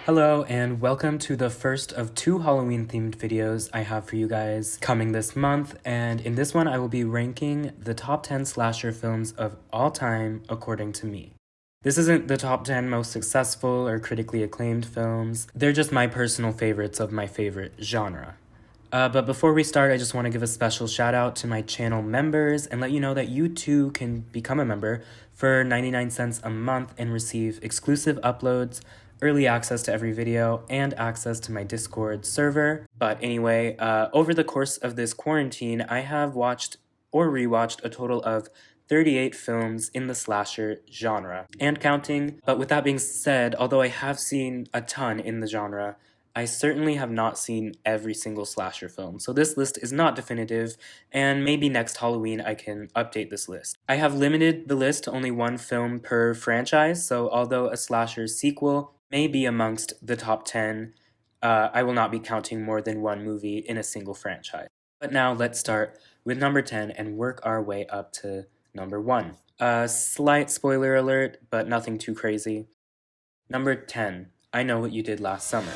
Hello and welcome to the first of two Halloween themed videos I have for you guys coming this month, and in this one I will be ranking the top 10 slasher films of all time according to me. This isn't the top 10 most successful or critically acclaimed films, they're just my personal favorites of my favorite genre. But before we start, I just want to give a special shout out to my channel members and let you know that you too can become a member for 99 cents a month and receive exclusive uploads, early access to every video, and access to my Discord server. But anyway, over the course of this quarantine, I have watched or rewatched a total of 38 films in the slasher genre, and counting. But with that being said, although I have seen a ton in the genre, I certainly have not seen every single slasher film, so this list is not definitive, and maybe next Halloween I can update this list. I have limited the list to only one film per franchise, so although a slasher sequel may be amongst the top 10, I will not be counting more than one movie in a single franchise. But now let's start with number 10 and work our way up to number 1. Slight spoiler alert, but nothing too crazy. Number 10, I Know What You Did Last Summer.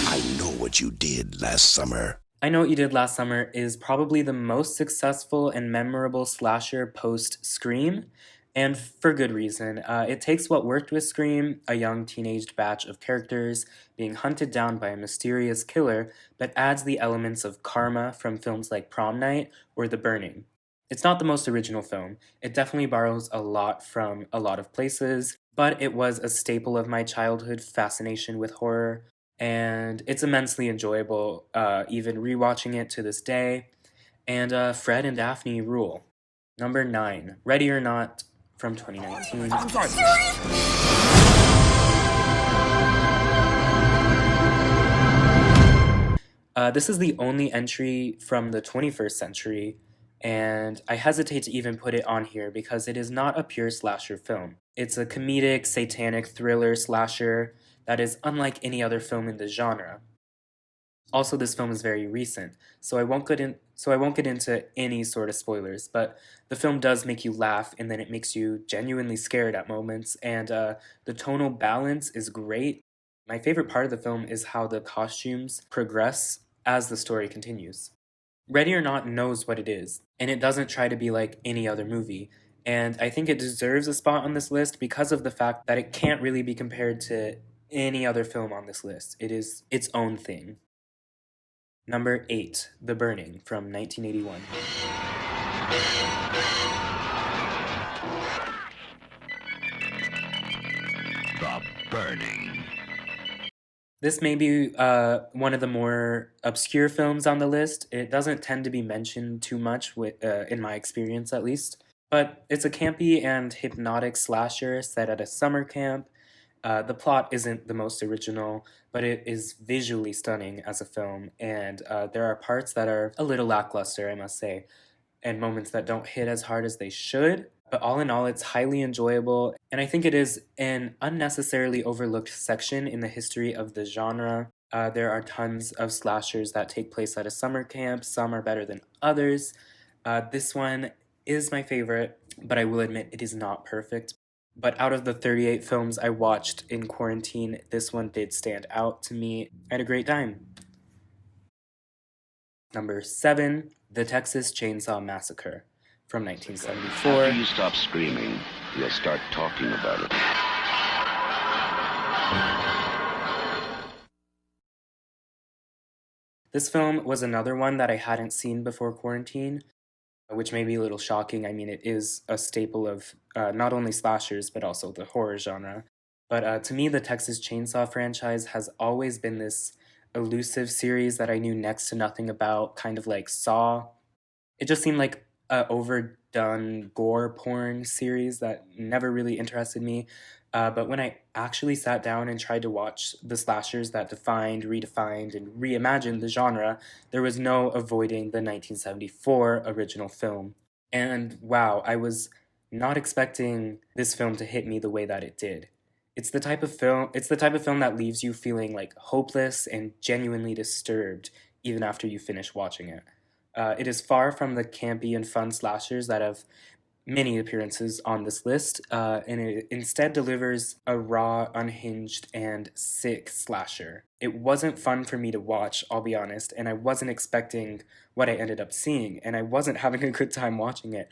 I know what you did last summer. I Know What You Did Last Summer is probably the most successful and memorable slasher post-Scream, and for good reason. It takes what worked with Scream, a young teenaged batch of characters being hunted down by a mysterious killer, but adds the elements of karma from films like Prom Night or The Burning. It's not the most original film. It definitely borrows a lot from a lot of places, but it was a staple of my childhood fascination with horror, and it's immensely enjoyable, even rewatching it to this day. And Fred and Daphne rule. Number 9, Ready or Not from 2019. I'm sorry. This is the only entry from the 21st century, and I hesitate to even put it on here because it is not a pure slasher film. It's a comedic, satanic thriller slasher that is unlike any other film in the genre. Also, this film is very recent, so I won't get into any sort of spoilers, but the film does make you laugh, and then it makes you genuinely scared at moments, and the tonal balance is great. My favorite part of the film is how the costumes progress as the story continues. Ready or Not knows what it is, and it doesn't try to be like any other movie, and I think it deserves a spot on this list because of the fact that it can't really be compared to any other film on this list. It is its own thing. Number 8, The Burning from 1981. The Burning. This may be one of the more obscure films on the list. It doesn't tend to be mentioned too much, in my experience at least. But it's a campy and hypnotic slasher set at a summer camp. The plot isn't the most original, but it is visually stunning as a film, and there are parts that are a little lackluster, I must say, and moments that don't hit as hard as they should. But all in all, it's highly enjoyable, and I think it is an unnecessarily overlooked section in the history of the genre. There are tons of slashers that take place at a summer camp. Some are better than others. This one is my favorite, but I will admit it is not perfect. But out of the 38 films I watched in quarantine, this one did stand out to me. I had a great time. Number 7, The Texas Chainsaw Massacre from 1974. After you stop screaming, you'll start talking about it. This film was another one that I hadn't seen before quarantine, which may be a little shocking. I mean, it is a staple of not only slashers, but also the horror genre. But to me, the Texas Chainsaw franchise has always been this elusive series that I knew next to nothing about, kind of like Saw. It just seemed like a overdone gore porn series that never really interested me. But when I actually sat down and tried to watch the slashers that defined, redefined, and reimagined the genre, there was no avoiding the 1974 original film. And wow, I was not expecting this film to hit me the way that it did. It's the type of film that leaves you feeling like hopeless and genuinely disturbed even after you finish watching it. It is far from the campy and fun slashers that have many appearances on this list, and it instead delivers a raw, unhinged, and sick slasher. It wasn't fun for me to watch, I'll be honest, and I wasn't expecting what I ended up seeing, and I wasn't having a good time watching it.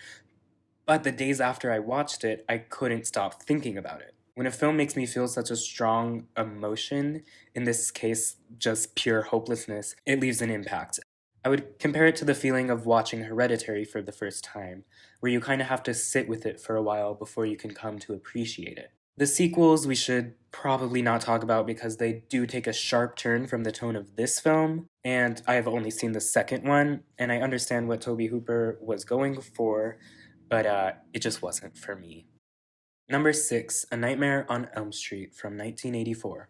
But the days after I watched it, I couldn't stop thinking about it. When a film makes me feel such a strong emotion, in this case, just pure hopelessness, it leaves an impact. I would compare it to the feeling of watching Hereditary for the first time, where you kind of have to sit with it for a while before you can come to appreciate it. The sequels we should probably not talk about because they do take a sharp turn from the tone of this film, and I have only seen the second one, and I understand what Tobe Hooper was going for, but it just wasn't for me. Number 6, A Nightmare on Elm Street from 1984.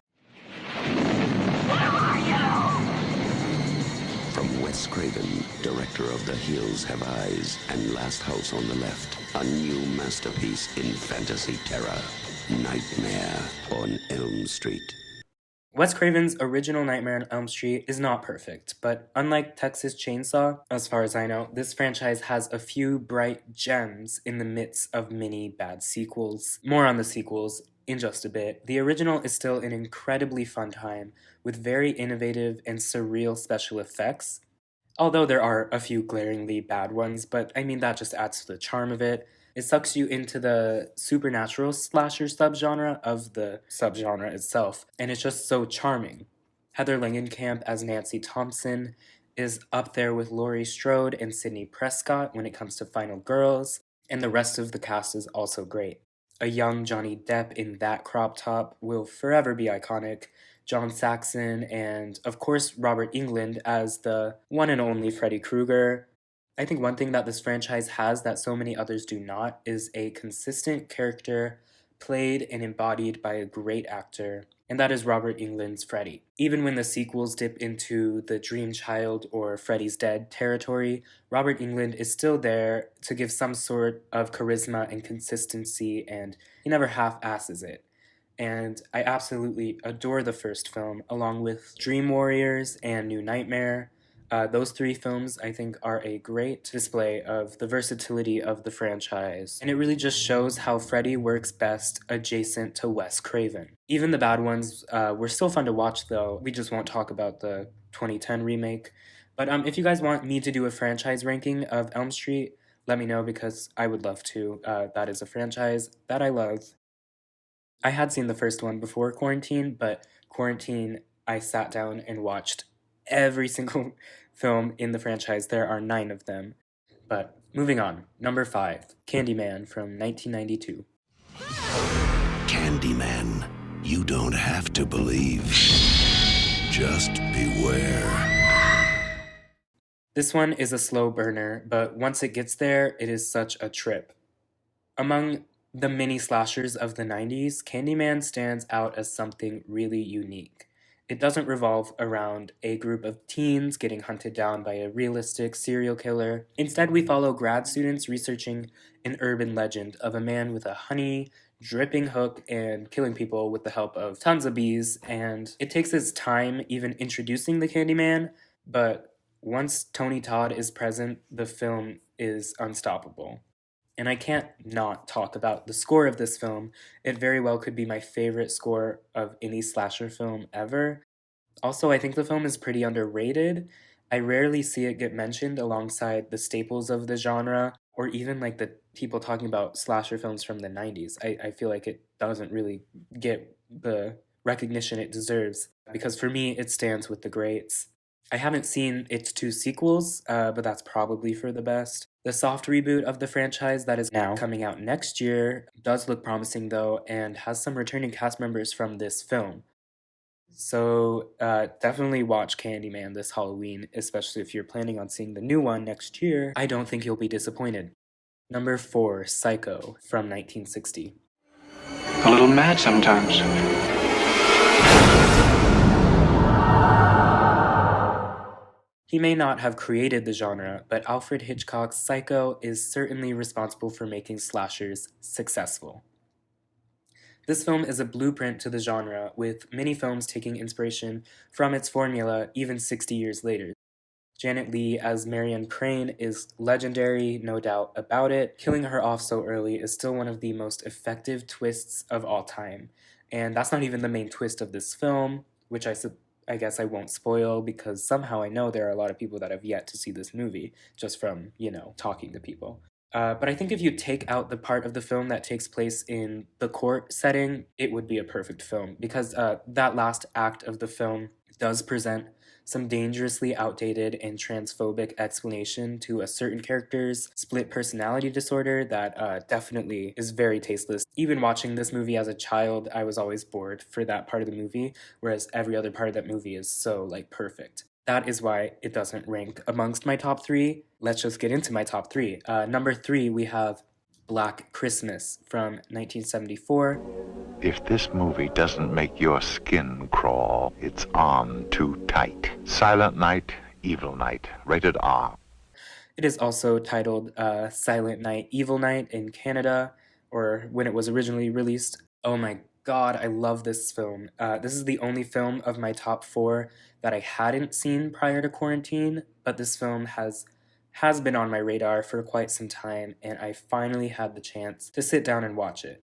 From Wes Craven, director of The Hills Have Eyes and Last House on the Left, a new masterpiece in fantasy terror, Nightmare on Elm Street. Wes Craven's original Nightmare on Elm Street is not perfect, but unlike Texas Chainsaw, as far as I know, this franchise has a few bright gems in the midst of many bad sequels. More on the sequels in just a bit. The original is still an incredibly fun time, with very innovative and surreal special effects, although there are a few glaringly bad ones, but I mean that just adds to the charm of it. It sucks you into the supernatural slasher subgenre of the subgenre itself, and it's just so charming. Heather Langenkamp as Nancy Thompson is up there with Laurie Strode and Sidney Prescott when it comes to Final Girls, and the rest of the cast is also great. A young Johnny Depp in that crop top will forever be iconic. John Saxon, and of course Robert Englund as the one and only Freddy Krueger. I think one thing that this franchise has that so many others do not is a consistent character played and embodied by a great actor, and that is Robert Englund's Freddy. Even when the sequels dip into the Dream Child or Freddy's Dead territory, Robert Englund is still there to give some sort of charisma and consistency, and he never half-asses it. And I absolutely adore the first film, along with Dream Warriors and New Nightmare. Those 3 films, I think, are a great display of the versatility of the franchise, and it really just shows how Freddy works best adjacent to Wes Craven. Even the bad ones were still fun to watch, though. We just won't talk about the 2010 remake. But if you guys want me to do a franchise ranking of Elm Street, let me know because I would love to. That is a franchise that I love. I had seen the first one before quarantine, but quarantine, I sat down and watched every single film in the franchise. There are 9 of them. But moving on, number 5, Candyman from 1992. Candyman, you don't have to believe. Just beware. This one is a slow burner, but once it gets there, it is such a trip. Among the mini slashers of the 90s, Candyman stands out as something really unique. It doesn't revolve around a group of teens getting hunted down by a realistic serial killer. Instead, we follow grad students researching an urban legend of a man with a honey dripping hook and killing people with the help of tons of bees, and it takes its time even introducing the Candyman, but once Tony Todd is present, the film is unstoppable. And I can't not talk about the score of this film. It very well could be my favorite score of any slasher film ever. Also, I think the film is pretty underrated. I rarely see it get mentioned alongside the staples of the genre, or even like the people talking about slasher films from the 90s. I feel like it doesn't really get the recognition it deserves, because for me, it stands with the greats. I haven't seen its 2 sequels, but that's probably for the best. The soft reboot of the franchise that is now coming out next year does look promising though, and has some returning cast members from this film. So definitely watch Candyman this Halloween, especially if you're planning on seeing the new one next year. I don't think you'll be disappointed. Number 4, Psycho from 1960. A little mad sometimes. He may not have created the genre, but Alfred Hitchcock's Psycho is certainly responsible for making slashers successful. This film is a blueprint to the genre, with many films taking inspiration from its formula even 60 years later. Janet Leigh as Marion Crane is legendary, no doubt about it. Killing her off so early is still one of the most effective twists of all time. And that's not even the main twist of this film, which I guess I won't spoil because somehow I know there are a lot of people that have yet to see this movie just from, talking to people. But I think if you take out the part of the film that takes place in the court setting, it would be a perfect film because that last act of the film does present some dangerously outdated and transphobic explanation to a certain character's split personality disorder that definitely is very tasteless. Even watching this movie as a child, I was always bored for that part of the movie, whereas every other part of that movie is so, perfect. That is why it doesn't rank amongst my top three. Let's just get into my top three. Number three, we have Black Christmas from 1974. If this movie doesn't make your skin crawl, it's on too tight. Silent Night, Evil Night, rated R. It is also titled Silent Night, Evil Night in Canada, or when it was originally released. Oh my god, I love this film. This is the only film of my top four that I hadn't seen prior to quarantine, but this film has been on my radar for quite some time, and I finally had the chance to sit down and watch it.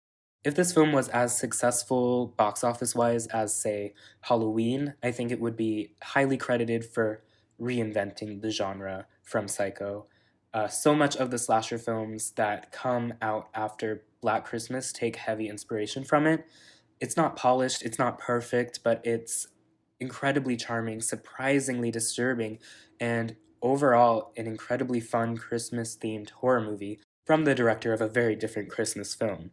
If this film was as successful box office-wise as, say, Halloween, I think it would be highly credited for reinventing the genre from Psycho. So much of the slasher films that come out after Black Christmas take heavy inspiration from it. It's not polished, it's not perfect, but it's incredibly charming, surprisingly disturbing, and overall an incredibly fun Christmas-themed horror movie from the director of a very different Christmas film.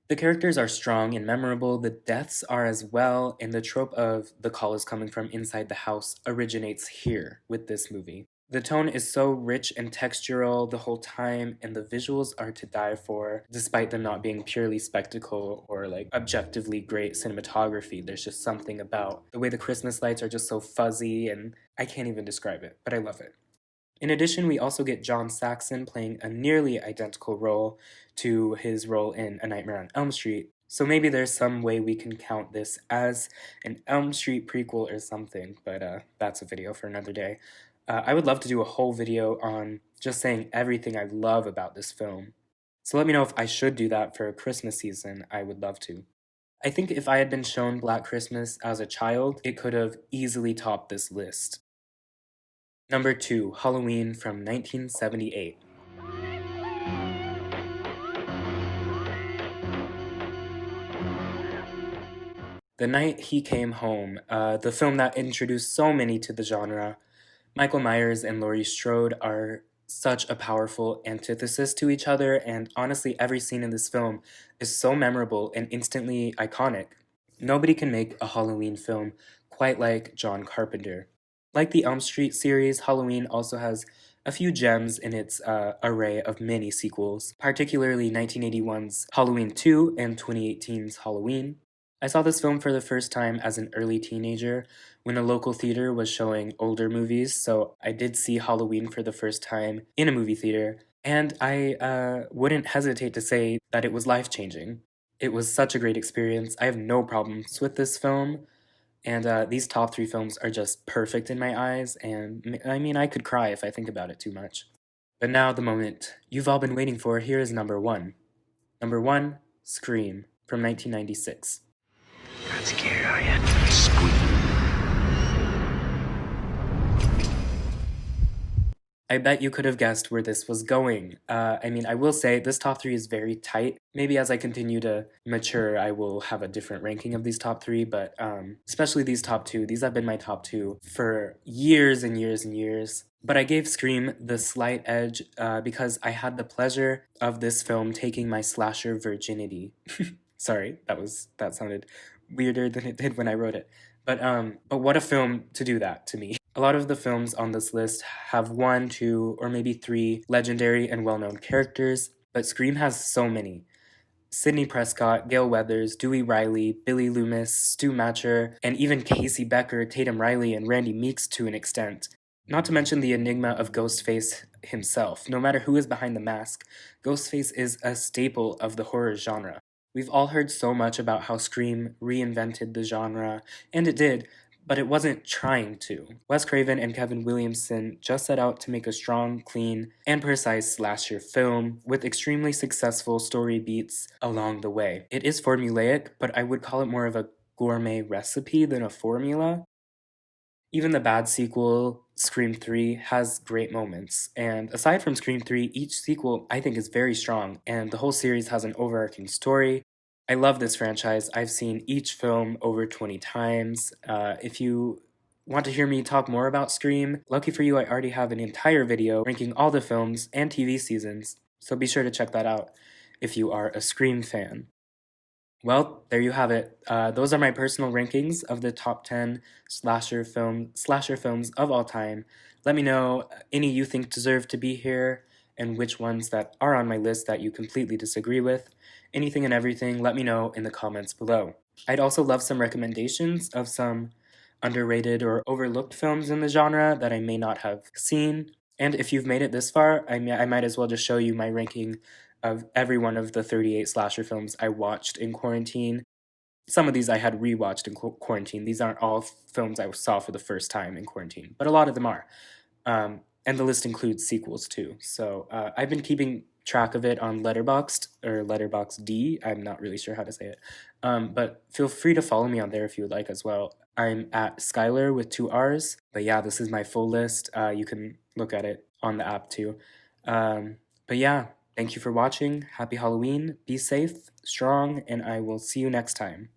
The characters are strong and memorable, the deaths are as well, and the trope of the call is coming from inside the house originates here with this movie. The tone is so rich and textural the whole time, and the visuals are to die for, despite them not being purely spectacle or objectively great cinematography. There's just something about the way the Christmas lights are just so fuzzy, and I can't even describe it, but I love it. In addition, we also get John Saxon playing a nearly identical role to his role in A Nightmare on Elm Street, so maybe there's some way we can count this as an Elm Street prequel or something, but that's a video for another day. I would love to do a whole video on just saying everything I love about this film. So let me know if I should do that for Christmas season. I would love to. I think if I had been shown Black Christmas as a child, it could have easily topped this list. Number 2, Halloween from 1978. The Night He Came Home, the film that introduced so many to the genre. Michael Myers and Laurie Strode are such a powerful antithesis to each other, and honestly, every scene in this film is so memorable and instantly iconic. Nobody can make a Halloween film quite like John Carpenter. Like the Elm Street series, Halloween also has a few gems in its array of mini sequels, particularly 1981's Halloween 2 and 2018's Halloween. I saw this film for the first time as an early teenager when a local theater was showing older movies, so I did see Halloween for the first time in a movie theater, and I wouldn't hesitate to say that it was life-changing. It was such a great experience. I have no problems with this film, and these top 3 films are just perfect in my eyes, and I mean, I could cry if I think about it too much. But now the moment you've all been waiting for, here is number 1. Number 1, Scream from 1996. Not scared, are you? Scream. I bet you could have guessed where this was going. I will say this top 3 is very tight. Maybe as I continue to mature, I will have a different ranking of these top 3, but especially these top 2. These have been my top 2 for years and years and years. But I gave Scream the slight edge because I had the pleasure of this film taking my slasher virginity. Sorry, that sounded weirder than it did when I wrote it. But what a film to do that to me. A lot of the films on this list have 1, 2, or maybe 3 legendary and well-known characters, but Scream has so many. Sidney Prescott, Gale Weathers, Dewey Riley, Billy Loomis, Stu Matcher, and even Casey Becker, Tatum Riley, and Randy Meeks to an extent. Not to mention the enigma of Ghostface himself. No matter who is behind the mask, Ghostface is a staple of the horror genre. We've all heard so much about how Scream reinvented the genre, and it did, but it wasn't trying to. Wes Craven and Kevin Williamson just set out to make a strong, clean, and precise slasher film with extremely successful story beats along the way. It is formulaic, but I would call it more of a gourmet recipe than a formula. Even the bad sequel, Scream 3, has great moments, and aside from Scream 3, each sequel I think is very strong, and the whole series has an overarching story. I love this franchise. I've seen each film over 20 times. If you want to hear me talk more about Scream, lucky for you, I already have an entire video ranking all the films and TV seasons, so be sure to check that out if you are a Scream fan. Well, there you have it. Those are my personal rankings of the top 10 slasher films of all time. Let me know any you think deserve to be here and which ones that are on my list that you completely disagree with. Anything and everything, let me know in the comments below. I'd also love some recommendations of some underrated or overlooked films in the genre that I may not have seen. And if you've made it this far, I might as well just show you my ranking of every one of the 38 slasher films I watched in quarantine. Some of these I had rewatched in quarantine. These aren't all films I saw for the first time in quarantine, but a lot of them are. And the list includes sequels too. So I've been keeping track of it on Letterboxd or Letterboxd. I'm not really sure how to say it. But feel free to follow me on there if you would like as well. I'm at Skylar with 2 R's. But yeah, this is my full list. You can look at it on the app too. But yeah, thank you for watching. Happy Halloween. Be safe, strong, and I will see you next time.